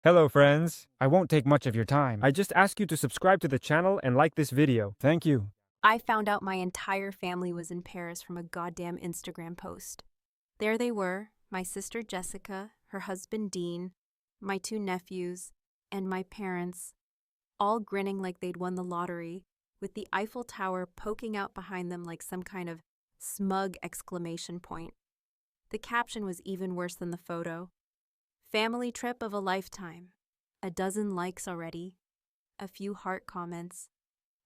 Hello friends, I won't take much of your time. I just ask you to subscribe to the channel and like this video. Thank you. I found out my entire family was in Paris from a goddamn Instagram post. There they were, my sister Jessica, her husband Dean, my two nephews, and my parents, all grinning like they'd won the lottery, with the Eiffel Tower poking out behind them like some kind of smug exclamation point. The caption was even worse than the photo. Family trip of a lifetime. A dozen likes already. A few heart comments.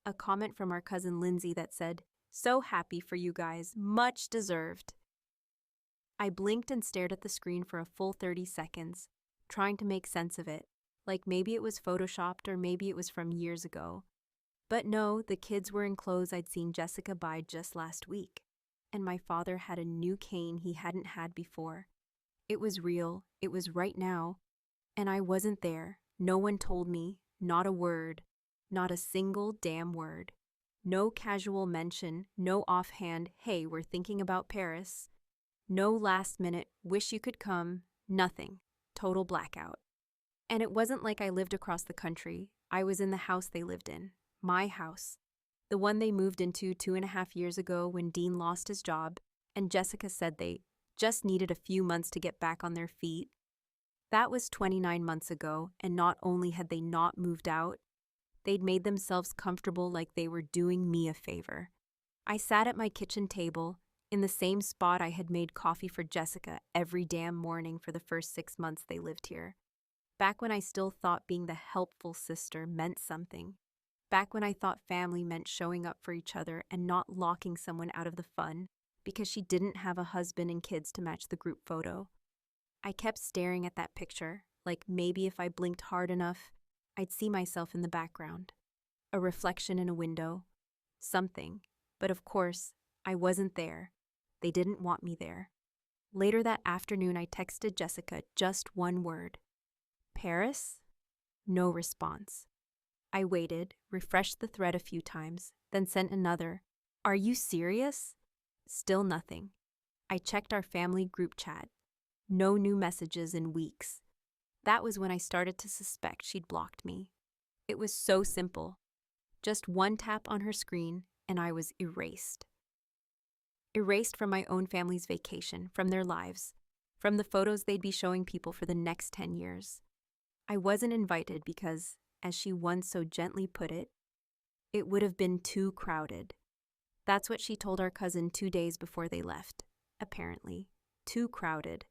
A comment from our cousin Lindsay that said, "So happy for you guys, much deserved." I blinked and stared at the screen for a full 30 seconds, trying to make sense of it, like maybe it was photoshopped or maybe it was from years ago. But no, the kids were in clothes I'd seen Jessica buy just last week, and my father had a new cane he hadn't had before. It was real, it was right now, and I wasn't there. No one told me, not a word. Not a single damn word. No casual mention, no offhand, "Hey, we're thinking about Paris." No last minute, "Wish you could come," nothing. Total blackout. And it wasn't like I lived across the country. I was in the house they lived in. My house. The one they moved into 2.5 years ago when Dean lost his job, and Jessica said they just needed a few months to get back on their feet. That was 29 months ago, and not only had they not moved out, they'd made themselves comfortable like they were doing me a favor. I sat at my kitchen table, in the same spot I had made coffee for Jessica every damn morning for the first 6 months they lived here. Back when I still thought being the helpful sister meant something. Back when I thought family meant showing up for each other and not locking someone out of the fun because she didn't have a husband and kids to match the group photo. I kept staring at that picture, like maybe if I blinked hard enough, I'd see myself in the background. A reflection in a window. Something. But of course, I wasn't there. They didn't want me there. Later that afternoon, I texted Jessica just one word. "Paris?" No response. I waited, refreshed the thread a few times, then sent another. "Are you serious?" Still nothing. I checked our family group chat. No new messages in weeks. That was when I started to suspect she'd blocked me. It was so simple. Just one tap on her screen, and I was erased. Erased from my own family's vacation, from their lives, from the photos they'd be showing people for the next 10 years. I wasn't invited because, as she once so gently put it would have been too crowded. That's what she told our cousin 2 days before they left, apparently. Too crowded.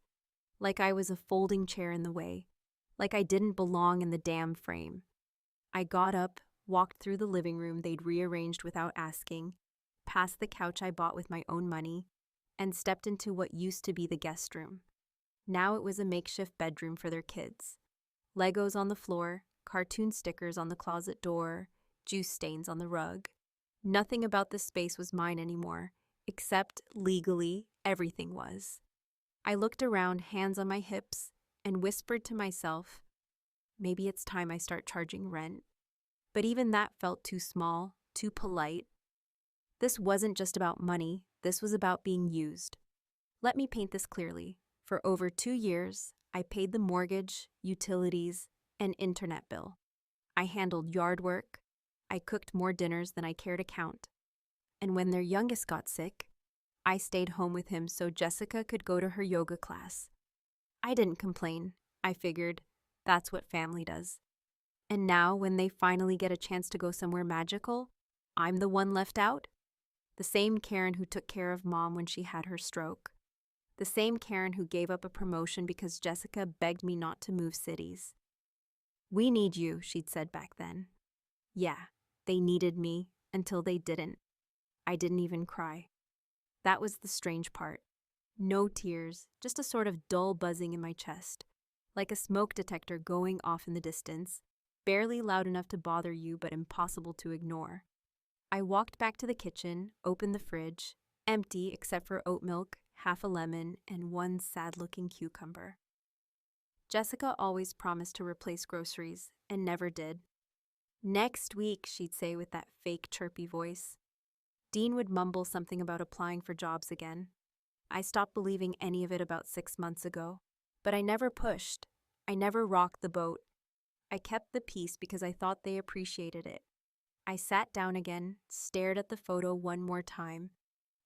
Like I was a folding chair in the way. Like I didn't belong in the damn frame. I got up, walked through the living room they'd rearranged without asking, past the couch I bought with my own money, and stepped into what used to be the guest room. Now it was a makeshift bedroom for their kids. Legos on the floor, cartoon stickers on the closet door, juice stains on the rug. Nothing about this space was mine anymore, except, legally, everything was. I looked around, hands on my hips, and whispered to myself, maybe it's time I start charging rent. But even that felt too small, too polite. This wasn't just about money, this was about being used. Let me paint this clearly. For over 2 years, I paid the mortgage, utilities, and internet bill. I handled yard work. I cooked more dinners than I care to count. And when their youngest got sick, I stayed home with him so Jessica could go to her yoga class. I didn't complain. I figured that's what family does. And now, when they finally get a chance to go somewhere magical, I'm the one left out. The same Karen who took care of Mom when she had her stroke. The same Karen who gave up a promotion because Jessica begged me not to move cities. "We need you," she'd said back then. Yeah, they needed me until they didn't. I didn't even cry. That was the strange part. No tears, just a sort of dull buzzing in my chest, like a smoke detector going off in the distance, barely loud enough to bother you but impossible to ignore. I walked back to the kitchen, opened the fridge, empty except for oat milk, half a lemon, and one sad-looking cucumber. Jessica always promised to replace groceries, and never did. "Next week," she'd say with that fake chirpy voice. Dean would mumble something about applying for jobs again. I stopped believing any of it about 6 months ago, but I never pushed. I never rocked the boat, I kept the peace because I thought they appreciated it. I sat down again, stared at the photo one more time,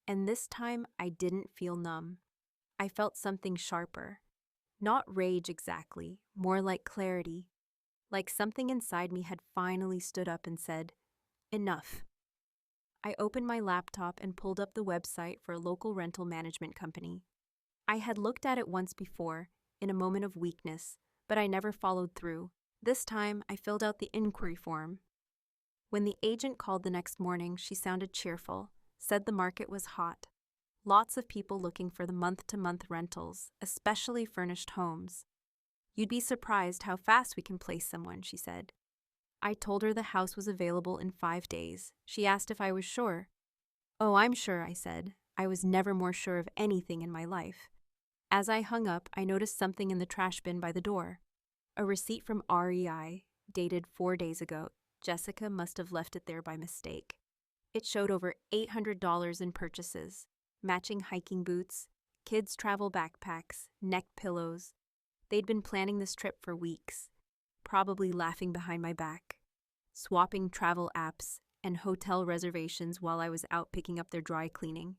and this time I didn't feel numb. I felt something sharper. Not rage exactly, more like clarity. Like something inside me had finally stood up and said, "Enough." I opened my laptop and pulled up the website for a local rental management company. I had looked at it once before, in a moment of weakness, but I never followed through. This time, I filled out the inquiry form. When the agent called the next morning, she sounded cheerful, said the market was hot. Lots of people looking for the month-to-month rentals, especially furnished homes. "You'd be surprised how fast we can place someone," she said. I told her the house was available in 5 days. She asked if I was sure. "Oh, I'm sure," I said. I was never more sure of anything in my life. As I hung up, I noticed something in the trash bin by the door. A receipt from REI, dated 4 days ago. Jessica must have left it there by mistake. It showed over $800 in purchases, matching hiking boots, kids' travel backpacks, neck pillows. They'd been planning this trip for weeks, probably laughing behind my back, swapping travel apps and hotel reservations while I was out picking up their dry cleaning.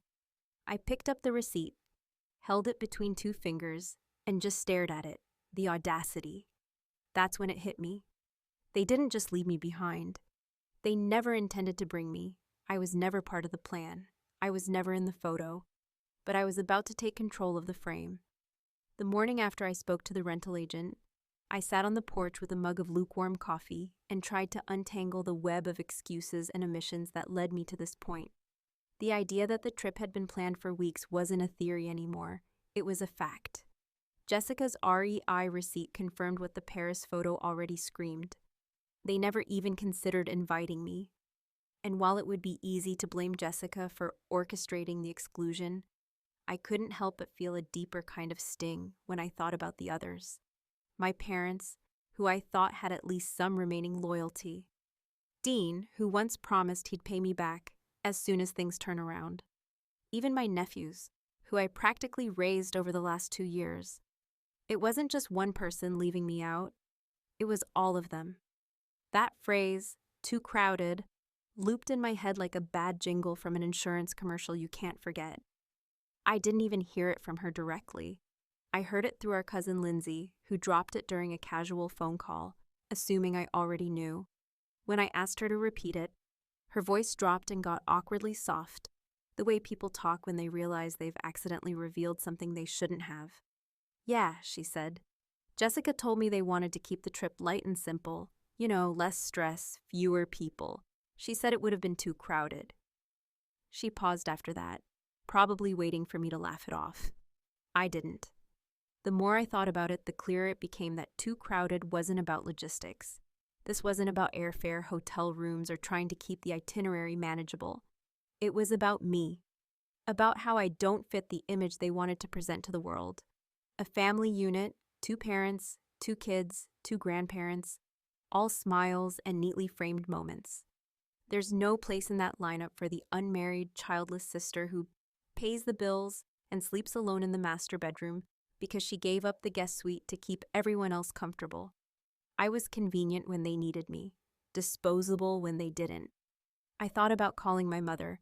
I picked up the receipt, held it between 2 fingers, and just stared at it. The audacity. That's when it hit me. They didn't just leave me behind. They never intended to bring me. I was never part of the plan. I was never in the photo. But I was about to take control of the frame. The morning after I spoke to the rental agent, I sat on the porch with a mug of lukewarm coffee and tried to untangle the web of excuses and omissions that led me to this point. The idea that the trip had been planned for weeks wasn't a theory anymore. It was a fact. Jessica's REI receipt confirmed what the Paris photo already screamed. They never even considered inviting me. And while it would be easy to blame Jessica for orchestrating the exclusion, I couldn't help but feel a deeper kind of sting when I thought about the others. My parents, who I thought had at least some remaining loyalty. Dean, who once promised he'd pay me back as soon as things turn around. Even my nephews, who I practically raised over the last 2 years. It wasn't just one person leaving me out. It was all of them. That phrase, "too crowded," looped in my head like a bad jingle from an insurance commercial you can't forget. I didn't even hear it from her directly. I heard it through our cousin Lindsay, who dropped it during a casual phone call, assuming I already knew. When I asked her to repeat it, her voice dropped and got awkwardly soft, the way people talk when they realize they've accidentally revealed something they shouldn't have. "Yeah," she said. "Jessica told me they wanted to keep the trip light and simple. You know, less stress, fewer people. She said it would have been too crowded." She paused after that, probably waiting for me to laugh it off. I didn't. The more I thought about it, the clearer it became that too crowded wasn't about logistics. This wasn't about airfare, hotel rooms, or trying to keep the itinerary manageable. It was about me. About how I don't fit the image they wanted to present to the world. A family unit, 2 parents, 2 kids, 2 grandparents, all smiles and neatly framed moments. There's no place in that lineup for the unmarried, childless sister who pays the bills and sleeps alone in the master bedroom because she gave up the guest suite to keep everyone else comfortable. I was convenient when they needed me, disposable when they didn't. I thought about calling my mother,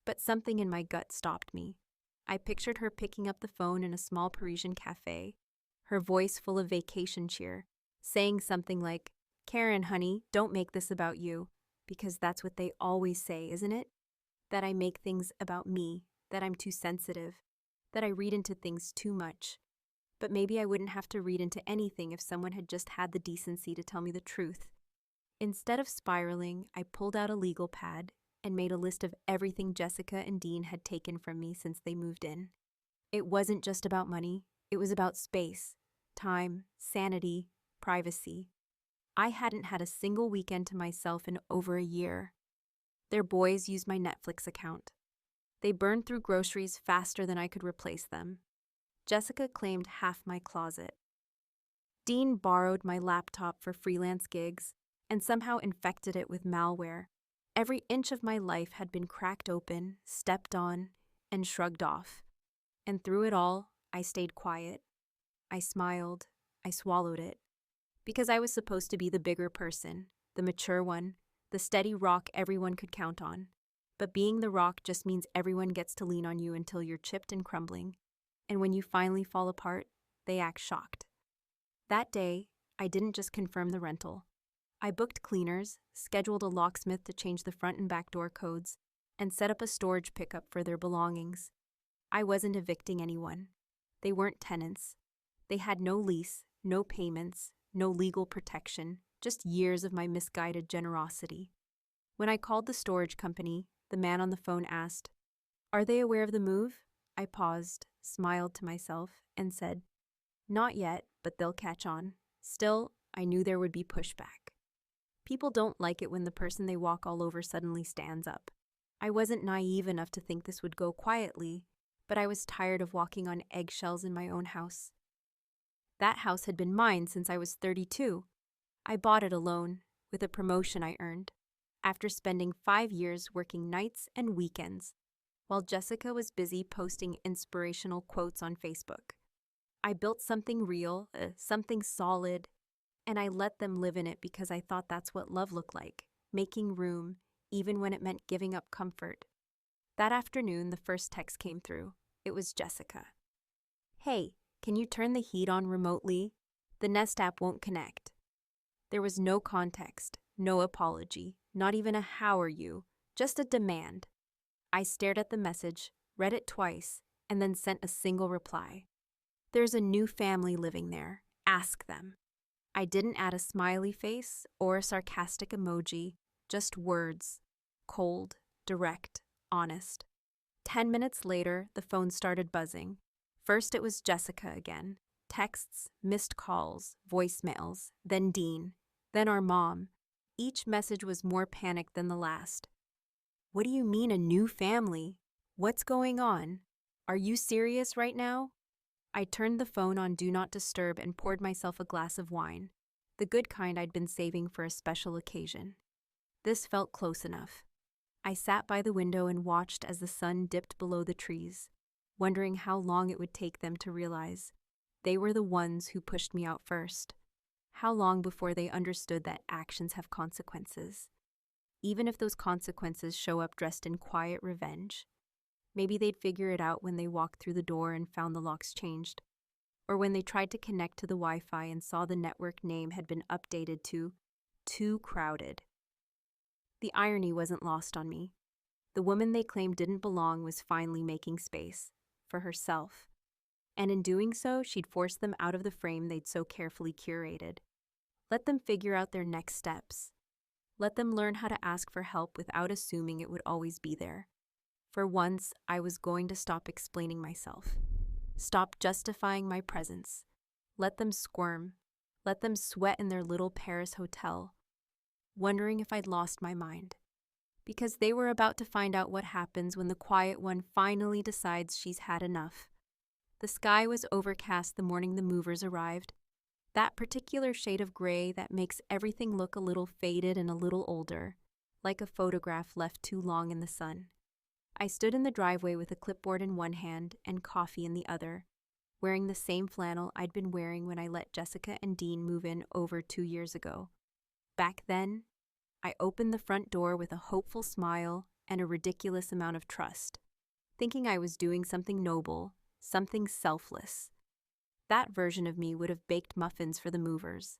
but something in my gut stopped me. I pictured her picking up the phone in a small Parisian cafe, her voice full of vacation cheer, saying something like, "Karen, honey, don't make this about you," because that's what they always say, isn't it? That I make things about me, that I'm too sensitive, that I read into things too much. But maybe I wouldn't have to read into anything if someone had just had the decency to tell me the truth. Instead of spiraling, I pulled out a legal pad and made a list of everything Jessica and Dean had taken from me since they moved in. It wasn't just about money, it was about space, time, sanity, privacy. I hadn't had a single weekend to myself in over a year. Their boys used my Netflix account. They burned through groceries faster than I could replace them. Jessica claimed half my closet. Dean borrowed my laptop for freelance gigs and somehow infected it with malware. Every inch of my life had been cracked open, stepped on, and shrugged off. And through it all, I stayed quiet. I smiled. I swallowed it. Because I was supposed to be the bigger person, the mature one, the steady rock everyone could count on. But being the rock just means everyone gets to lean on you until you're chipped and crumbling. And when you finally fall apart, they act shocked. That day, I didn't just confirm the rental. I booked cleaners, scheduled a locksmith to change the front and back door codes, and set up a storage pickup for their belongings. I wasn't evicting anyone. They weren't tenants. They had no lease, no payments, no legal protection, just years of my misguided generosity. When I called the storage company, the man on the phone asked, "Are they aware of the move?" I paused, smiled to myself, and said, "Not yet, but they'll catch on." Still, I knew there would be pushback. People don't like it when the person they walk all over suddenly stands up. I wasn't naive enough to think this would go quietly, but I was tired of walking on eggshells in my own house. That house had been mine since I was 32. I bought it alone, with a promotion I earned, after spending 5 years working nights and weekends, while Jessica was busy posting inspirational quotes on Facebook. I built something real, something solid, and I let them live in it because I thought that's what love looked like, making room, even when it meant giving up comfort. That afternoon, the first text came through. It was Jessica. "Hey, can you turn the heat on remotely? The Nest app won't connect." There was no context, no apology, not even a "how are you," just a demand. I stared at the message, read it twice, and then sent a single reply. "There's a new family living there. Ask them." I didn't add a smiley face or a sarcastic emoji, just words. Cold, direct, honest. 10 minutes later, the phone started buzzing. First it was Jessica again. Texts, missed calls, voicemails, then Dean, then our mom. Each message was more panicked than the last. "What do you mean a new family? What's going on? Are you serious right now?" I turned the phone on Do Not Disturb and poured myself a glass of wine, the good kind I'd been saving for a special occasion. This felt close enough. I sat by the window and watched as the sun dipped below the trees, wondering how long it would take them to realize they were the ones who pushed me out first. How long before they understood that actions have consequences, even if those consequences show up dressed in quiet revenge. Maybe they'd figure it out when they walked through the door and found the locks changed, or when they tried to connect to the Wi-Fi and saw the network name had been updated to "too crowded." The irony wasn't lost on me. The woman they claimed didn't belong was finally making space for herself, and in doing so, she'd force them out of the frame they'd so carefully curated. Let them figure out their next steps. Let them learn how to ask for help without assuming it would always be there. For once, I was going to stop explaining myself. Stop justifying my presence. Let them squirm. Let them sweat in their little Paris hotel, wondering if I'd lost my mind. Because they were about to find out what happens when the quiet one finally decides she's had enough. The sky was overcast the morning the movers arrived. That particular shade of gray that makes everything look a little faded and a little older, like a photograph left too long in the sun. I stood in the driveway with a clipboard in one hand and coffee in the other, wearing the same flannel I'd been wearing when I let Jessica and Dean move in over 2 years ago. Back then, I opened the front door with a hopeful smile and a ridiculous amount of trust, thinking I was doing something noble, something selfless. That version of me would have baked muffins for the movers.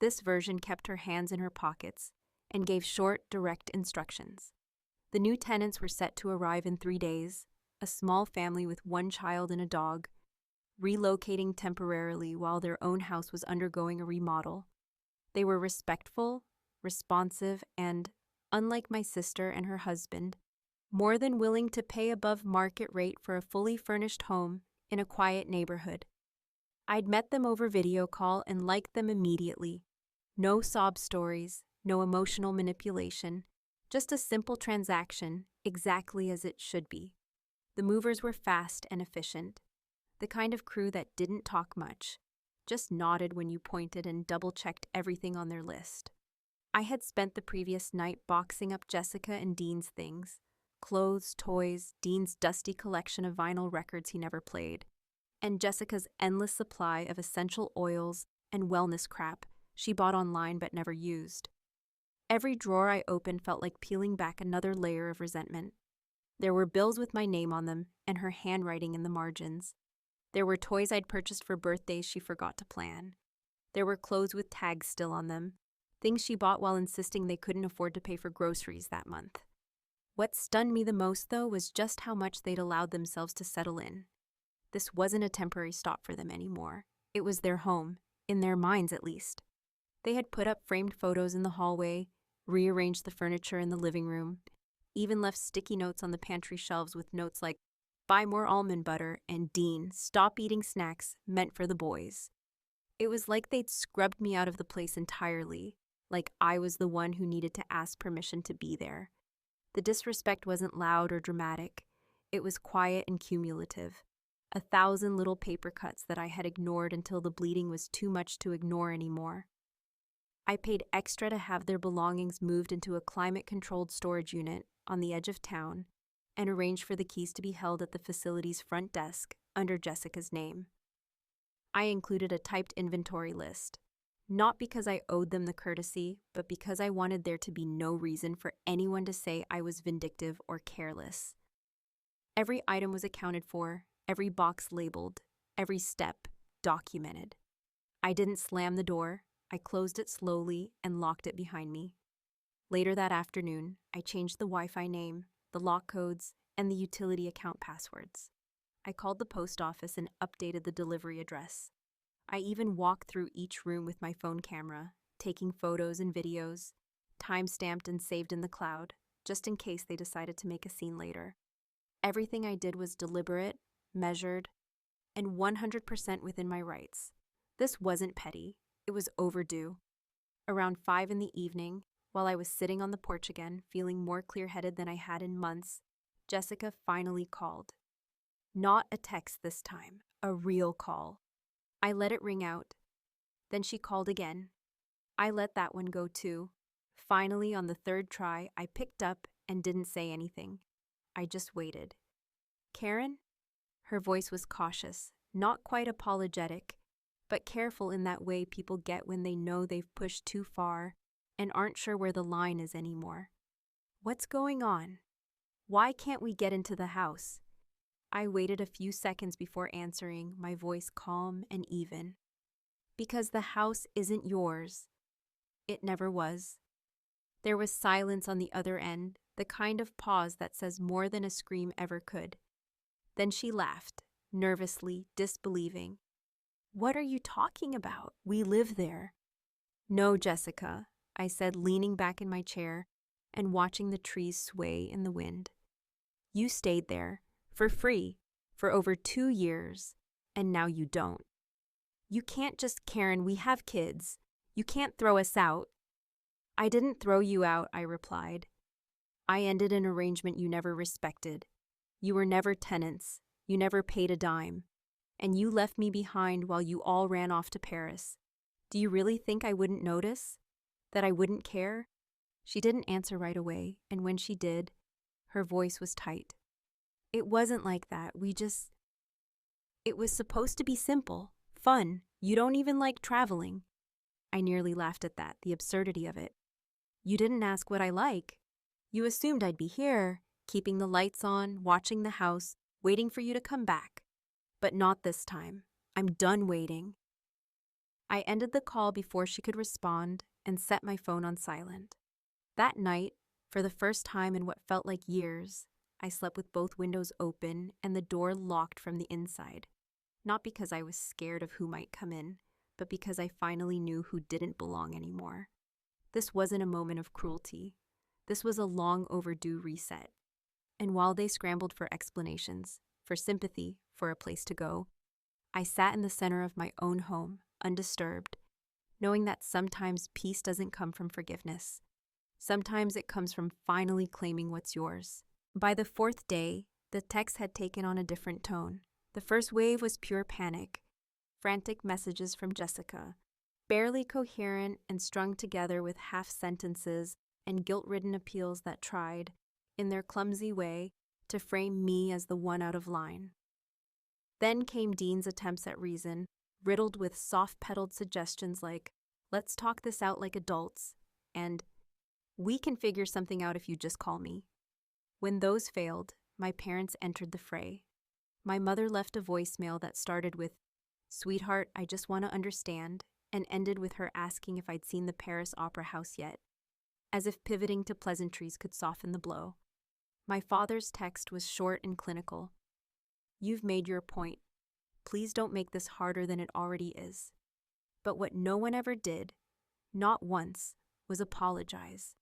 This version kept her hands in her pockets and gave short, direct instructions. The new tenants were set to arrive in 3 days, a small family with 1 child and a dog, relocating temporarily while their own house was undergoing a remodel. They were respectful, responsive, and, unlike my sister and her husband, more than willing to pay above market rate for a fully furnished home in a quiet neighborhood. I'd met them over video call and liked them immediately. No sob stories, no emotional manipulation, just a simple transaction, exactly as it should be. The movers were fast and efficient, the kind of crew that didn't talk much, just nodded when you pointed and double-checked everything on their list. I had spent the previous night boxing up Jessica and Dean's things, clothes, toys, Dean's dusty collection of vinyl records he never played, and Jessica's endless supply of essential oils and wellness crap she bought online but never used. Every drawer I opened felt like peeling back another layer of resentment. There were bills with my name on them and her handwriting in the margins. There were toys I'd purchased for birthdays she forgot to plan. There were clothes with tags still on them, things she bought while insisting they couldn't afford to pay for groceries that month. What stunned me the most, though, was just how much they'd allowed themselves to settle in. This wasn't a temporary stop for them anymore. It was their home, in their minds at least. They had put up framed photos in the hallway, rearranged the furniture in the living room, even left sticky notes on the pantry shelves with notes like, "Buy more almond butter," and "Dean, stop eating snacks meant for the boys." It was like they'd scrubbed me out of the place entirely, like I was the one who needed to ask permission to be there. The disrespect wasn't loud or dramatic. It was quiet and cumulative. 1,000 little paper cuts that I had ignored until the bleeding was too much to ignore anymore. I paid extra to have their belongings moved into a climate-controlled storage unit on the edge of town and arranged for the keys to be held at the facility's front desk under Jessica's name. I included a typed inventory list, not because I owed them the courtesy, but because I wanted there to be no reason for anyone to say I was vindictive or careless. Every item was accounted for, every box labeled, every step documented. I didn't slam the door. I closed it slowly and locked it behind me. Later that afternoon, I changed the Wi-Fi name, the lock codes, and the utility account passwords. I called the post office and updated the delivery address. I even walked through each room with my phone camera, taking photos and videos, time-stamped and saved in the cloud, just in case they decided to make a scene later. Everything I did was deliberate, measured, and 100% within my rights. This wasn't petty. It was overdue. Around 5 in the evening, while I was sitting on the porch again, feeling more clear-headed than I had in months, Jessica finally called. Not a text this time, a real call. I let it ring out. Then she called again. I let that one go too. Finally, on the third try, I picked up and didn't say anything. I just waited. "Karen?" Her voice was cautious, not quite apologetic, but careful in that way people get when they know they've pushed too far and aren't sure where the line is anymore. "What's going on? Why can't we get into the house?" I waited a few seconds before answering, my voice calm and even. "Because the house isn't yours. It never was." There was silence on the other end, the kind of pause that says more than a scream ever could. Then she laughed, nervously, disbelieving. "What are you talking about? We live there." "No, Jessica," I said, leaning back in my chair and watching the trees sway in the wind. "You stayed there, for free, for over 2 years, and now you don't. You can't just, Karen, we have kids. You can't throw us out." "I didn't throw you out," I replied. "I ended an arrangement you never respected. You were never tenants. You never paid a dime. And you left me behind while you all ran off to Paris. Do you really think I wouldn't notice? That I wouldn't care?" She didn't answer right away, and when she did, her voice was tight. "It wasn't like that. It was supposed to be simple, fun. You don't even like traveling." I nearly laughed at that, the absurdity of it. "You didn't ask what I like. You assumed I'd be here, keeping the lights on, watching the house, waiting for you to come back. But not this time. I'm done waiting." I ended the call before she could respond and set my phone on silent. That night, for the first time in what felt like years, I slept with both windows open and the door locked from the inside. Not because I was scared of who might come in, but because I finally knew who didn't belong anymore. This wasn't a moment of cruelty. This was a long overdue reset. And while they scrambled for explanations, for sympathy, for a place to go, I sat in the center of my own home, undisturbed, knowing that sometimes peace doesn't come from forgiveness. Sometimes it comes from finally claiming what's yours. By the 4th day, the text had taken on a different tone. The first wave was pure panic, frantic messages from Jessica, barely coherent and strung together with half sentences and guilt-ridden appeals that tried, in their clumsy way, to frame me as the one out of line. Then came Dean's attempts at reason, riddled with soft-pedaled suggestions like, Let's talk this out like adults, and we can figure something out if you just call me. When those failed, my parents entered the fray. My mother left a voicemail that started with, "Sweetheart, I just want to understand," and ended with her asking if I'd seen the Paris Opera House yet, as if pivoting to pleasantries could soften the blow. My father's text was short and clinical. "You've made your point. Please don't make this harder than it already is." But what no one ever did, not once, was apologize.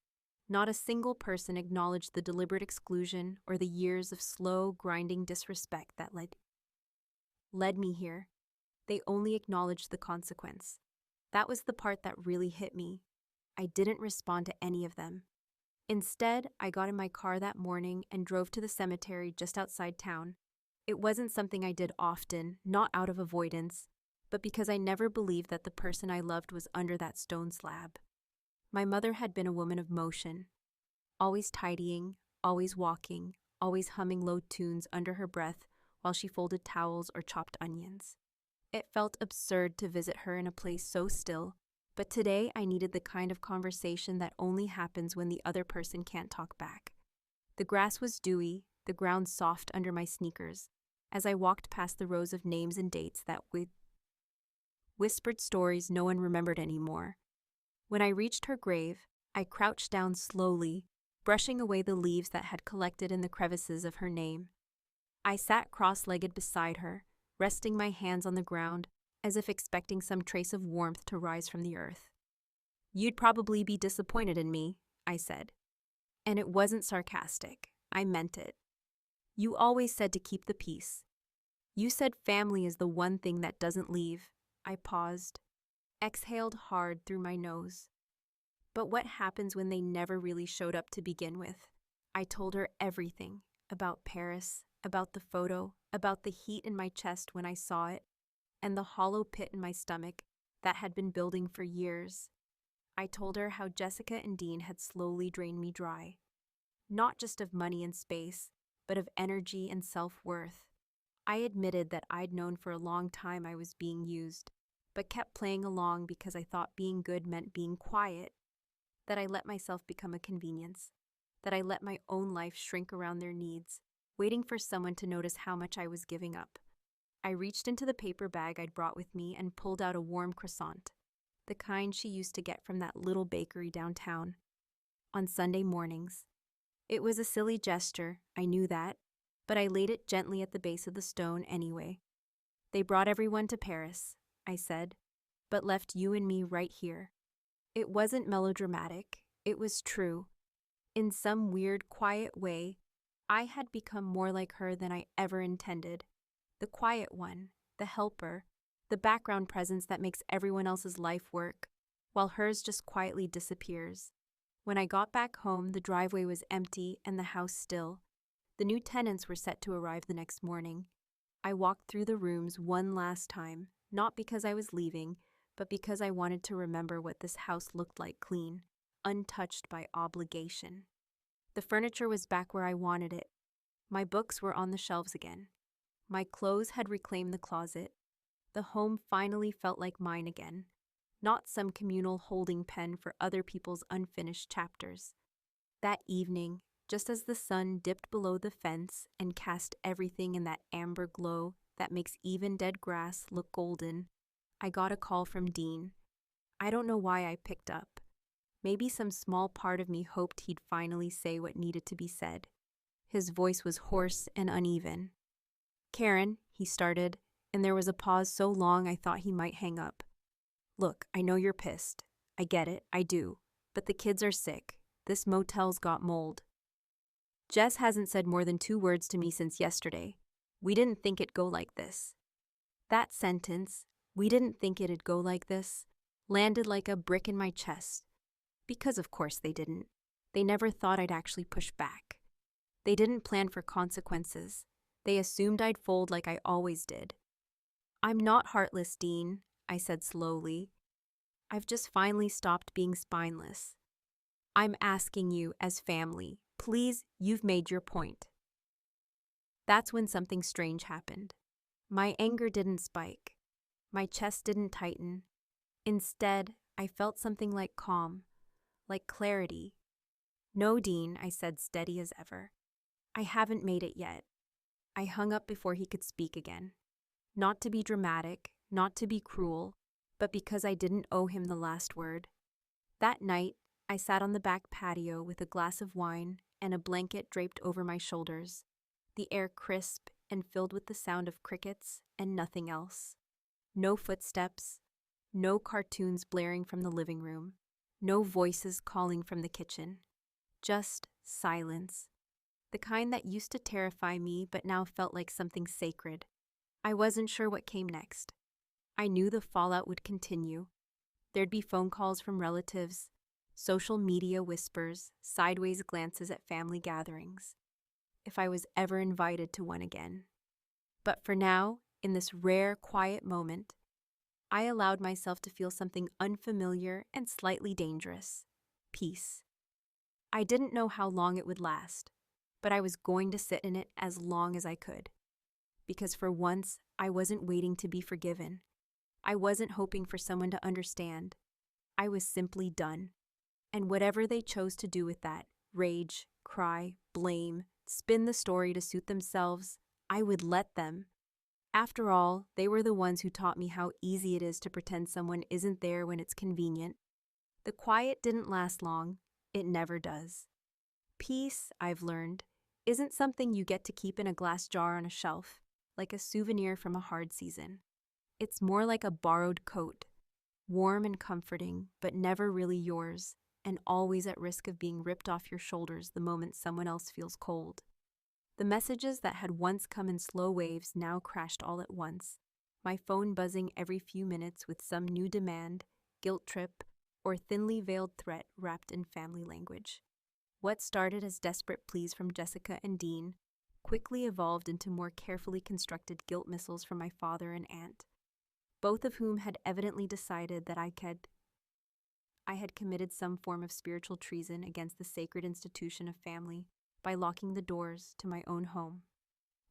Not a single person acknowledged the deliberate exclusion or the years of slow, grinding disrespect that led me here. They only acknowledged the consequence. That was the part that really hit me. I didn't respond to any of them. Instead, I got in my car that morning and drove to the cemetery just outside town. It wasn't something I did often, not out of avoidance, but because I never believed that the person I loved was under that stone slab. My mother had been a woman of motion, always tidying, always walking, always humming low tunes under her breath while she folded towels or chopped onions. It felt absurd to visit her in a place so still, but today I needed the kind of conversation that only happens when the other person can't talk back. The grass was dewy, the ground soft under my sneakers, as I walked past the rows of names and dates that whispered stories no one remembered anymore. When I reached her grave, I crouched down slowly, brushing away the leaves that had collected in the crevices of her name. I sat cross-legged beside her, resting my hands on the ground, as if expecting some trace of warmth to rise from the earth. "You'd probably be disappointed in me," I said. And it wasn't sarcastic. I meant it. "You always said to keep the peace. You said family is the one thing that doesn't leave." I paused, exhaled hard through my nose. But what happens when they never really showed up to begin with? I told her everything, about Paris, about the photo, about the heat in my chest when I saw it, and the hollow pit in my stomach that had been building for years. I told her how Jessica and Dean had slowly drained me dry, not just of money and space, but of energy and self-worth. I admitted that I'd known for a long time I was being used, but kept playing along because I thought being good meant being quiet, that I let myself become a convenience, that I let my own life shrink around their needs, waiting for someone to notice how much I was giving up. I reached into the paper bag I'd brought with me and pulled out a warm croissant, the kind she used to get from that little bakery downtown on Sunday mornings. It was a silly gesture, I knew that, but I laid it gently at the base of the stone anyway. "They brought everyone to Paris," I said, "but left you and me right here." It wasn't melodramatic, it was true. In some weird, quiet way, I had become more like her than I ever intended. The quiet one, the helper, the background presence that makes everyone else's life work, while hers just quietly disappears. When I got back home, the driveway was empty and the house still. The new tenants were set to arrive the next morning. I walked through the rooms one last time, not because I was leaving, but because I wanted to remember what this house looked like clean, untouched by obligation. The furniture was back where I wanted it. My books were on the shelves again. My clothes had reclaimed the closet. The home finally felt like mine again, not some communal holding pen for other people's unfinished chapters. That evening, just as the sun dipped below the fence and cast everything in that amber glow that makes even dead grass look golden, I got a call from Dean. I don't know why I picked up. Maybe some small part of me hoped he'd finally say what needed to be said. His voice was hoarse and uneven. "Karen," he started, and there was a pause so long I thought he might hang up. "Look, I know you're pissed. I get it, I do. But the kids are sick. This motel's got mold. Jess hasn't said more than 2 words to me since yesterday. We didn't think it'd go like this." That sentence, "we didn't think it'd go like this," landed like a brick in my chest. Because of course they didn't. They never thought I'd actually push back. They didn't plan for consequences. They assumed I'd fold like I always did. "I'm not heartless, Dean," I said slowly. "I've just finally stopped being spineless. I'm asking you as family, please, you've made your point." That's when something strange happened. My anger didn't spike. My chest didn't tighten. Instead, I felt something like calm, like clarity. "No, Dean," I said, steady as ever. "I haven't made it yet." I hung up before he could speak again. Not to be dramatic, not to be cruel, but because I didn't owe him the last word. That night, I sat on the back patio with a glass of wine and a blanket draped over my shoulders, the air crisp and filled with the sound of crickets and nothing else. No footsteps, no cartoons blaring from the living room, no voices calling from the kitchen. Just silence. The kind that used to terrify me but now felt like something sacred. I wasn't sure what came next. I knew the fallout would continue. There'd be phone calls from relatives, social media whispers, sideways glances at family gatherings, if I was ever invited to one again. But for now, in this rare, quiet moment, I allowed myself to feel something unfamiliar and slightly dangerous: peace. I didn't know how long it would last, but I was going to sit in it as long as I could. Because for once, I wasn't waiting to be forgiven. I wasn't hoping for someone to understand. I was simply done. And whatever they chose to do with that, rage, cry, blame, spin the story to suit themselves, I would let them. After all, they were the ones who taught me how easy it is to pretend someone isn't there when it's convenient. The quiet didn't last long. It never does. Peace, I've learned, isn't something you get to keep in a glass jar on a shelf, like a souvenir from a hard season. It's more like a borrowed coat, warm and comforting, but never really yours, and always at risk of being ripped off your shoulders the moment someone else feels cold. The messages that had once come in slow waves now crashed all at once, my phone buzzing every few minutes with some new demand, guilt trip, or thinly veiled threat wrapped in family language. What started as desperate pleas from Jessica and Dean quickly evolved into more carefully constructed guilt missiles from my father and aunt, both of whom had evidently decided that I had committed some form of spiritual treason against the sacred institution of family by locking the doors to my own home.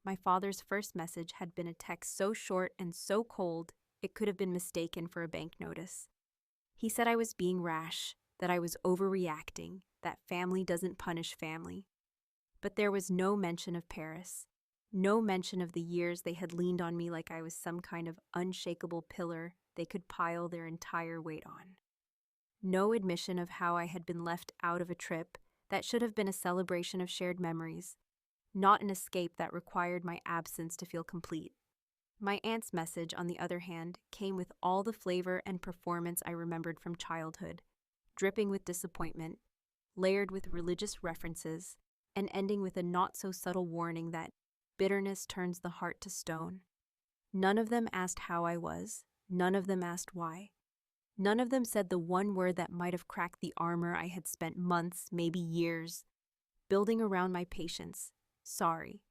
My father's first message had been a text so short and so cold it could have been mistaken for a bank notice. He said I was being rash, that I was overreacting, that family doesn't punish family. But there was no mention of Paris, no mention of the years they had leaned on me like I was some kind of unshakable pillar they could pile their entire weight on. No admission of how I had been left out of a trip that should have been a celebration of shared memories, not an escape that required my absence to feel complete. My aunt's message, on the other hand, came with all the flavor and performance I remembered from childhood, dripping with disappointment, layered with religious references, and ending with a not-so-subtle warning that bitterness turns the heart to stone. None of them asked how I was. None of them asked why. None of them said the one word that might have cracked the armor I had spent months, maybe years, building around my patience: sorry.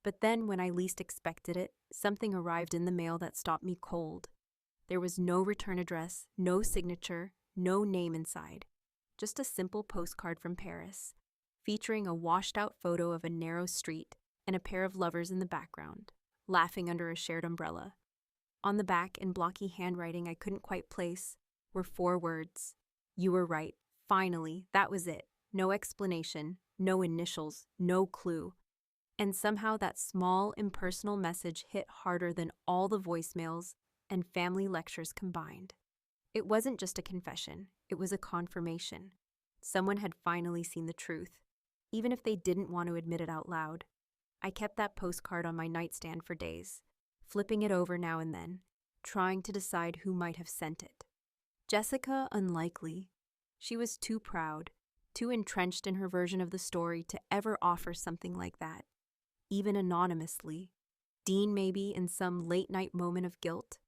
But then, when I least expected it, something arrived in the mail that stopped me cold. There was no return address, no signature, no name inside. Just a simple postcard from Paris, featuring a washed-out photo of a narrow street and a pair of lovers in the background, laughing under a shared umbrella. On the back, in blocky handwriting I couldn't quite place, were 4 words. You were right. Finally, that was it. No explanation, no initials, no clue. And somehow that small, impersonal message hit harder than all the voicemails and family lectures combined. It wasn't just a confession, it was a confirmation. Someone had finally seen the truth, even if they didn't want to admit it out loud. I kept that postcard on my nightstand for days, flipping it over now and then, trying to decide who might have sent it. Jessica, unlikely. She was too proud, too entrenched in her version of the story to ever offer something like that, even anonymously. Dean, maybe, in some late-night moment of guilt.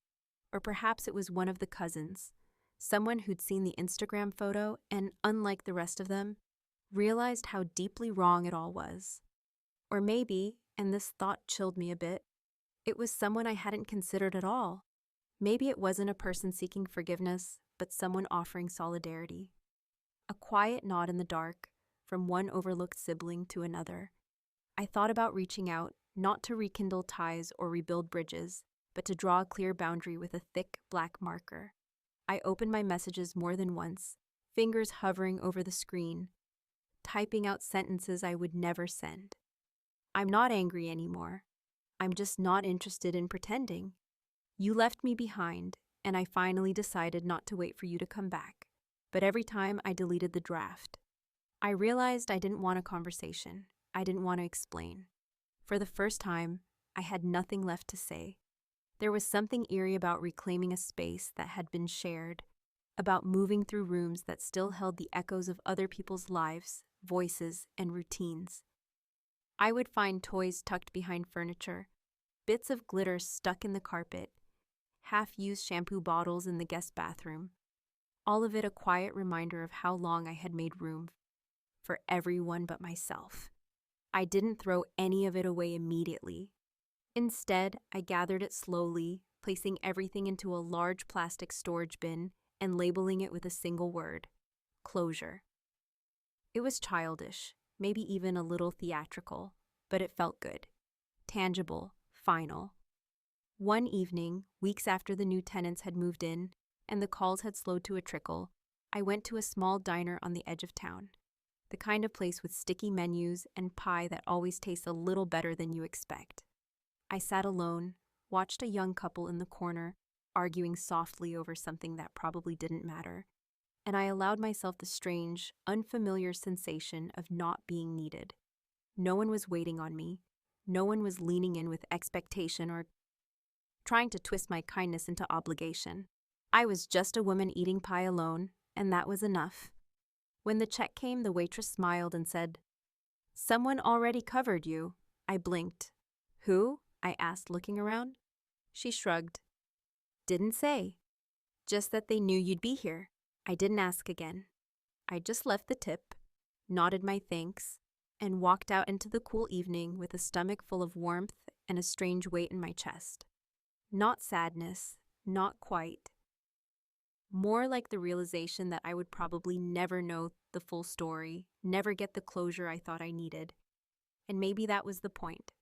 Or perhaps it was one of the cousins, someone who'd seen the Instagram photo and, unlike the rest of them, realized how deeply wrong it all was. Or maybe, and this thought chilled me a bit, it was someone I hadn't considered at all. Maybe it wasn't a person seeking forgiveness, but someone offering solidarity. A quiet nod in the dark, from one overlooked sibling to another. I thought about reaching out, not to rekindle ties or rebuild bridges, but to draw a clear boundary with a thick black marker. I opened my messages more than once, fingers hovering over the screen, typing out sentences I would never send. I'm not angry anymore. I'm just not interested in pretending. You left me behind, and I finally decided not to wait for you to come back. But every time I deleted the draft, I realized I didn't want a conversation. I didn't want to explain. For the first time, I had nothing left to say. There was something eerie about reclaiming a space that had been shared, about moving through rooms that still held the echoes of other people's lives, voices, and routines. I would find toys tucked behind furniture, bits of glitter stuck in the carpet, half-used shampoo bottles in the guest bathroom. All of it a quiet reminder of how long I had made room for everyone but myself. I didn't throw any of it away immediately. Instead, I gathered it slowly, placing everything into a large plastic storage bin and labeling it with a single word: closure. It was childish, maybe even a little theatrical, but it felt good, tangible, final. One evening, weeks after the new tenants had moved in and the calls had slowed to a trickle, I went to a small diner on the edge of town, the kind of place with sticky menus and pie that always tastes a little better than you expect. I sat alone, watched a young couple in the corner, arguing softly over something that probably didn't matter, and I allowed myself the strange, unfamiliar sensation of not being needed. No one was waiting on me. No one was leaning in with expectation or trying to twist my kindness into obligation. I was just a woman eating pie alone, and that was enough. When the check came, the waitress smiled and said, "Someone already covered you." I blinked. "Who?" I asked, looking around. She shrugged. "Didn't say. Just that they knew you'd be here." I didn't ask again. I just left the tip, nodded my thanks, and walked out into the cool evening with a stomach full of warmth and a strange weight in my chest. Not sadness, not quite. More like the realization that I would probably never know the full story, never get the closure I thought I needed. And maybe that was the point.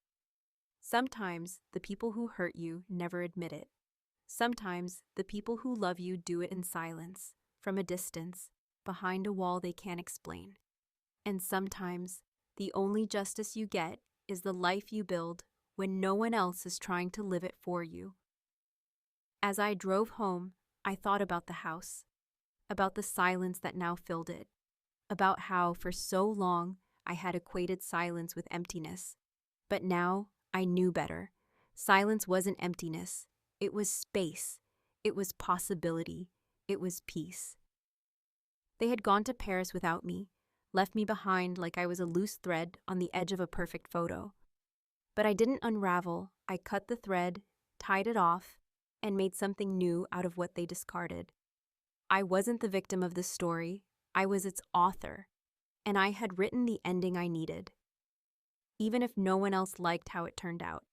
Sometimes the people who hurt you never admit it. Sometimes the people who love you do it in silence, from a distance, behind a wall they can't explain. And sometimes the only justice you get is the life you build when no one else is trying to live it for you. As I drove home, I thought about the house, about the silence that now filled it, about how for so long I had equated silence with emptiness. But now I knew better. Silence wasn't emptiness. It was space. It was possibility. It was peace. They had gone to Paris without me, left me behind like I was a loose thread on the edge of a perfect photo. But I didn't unravel. I cut the thread, tied it off, and made something new out of what they discarded. I wasn't the victim of this story. I was its author, and I had written the ending I needed. Even if no one else liked how it turned out,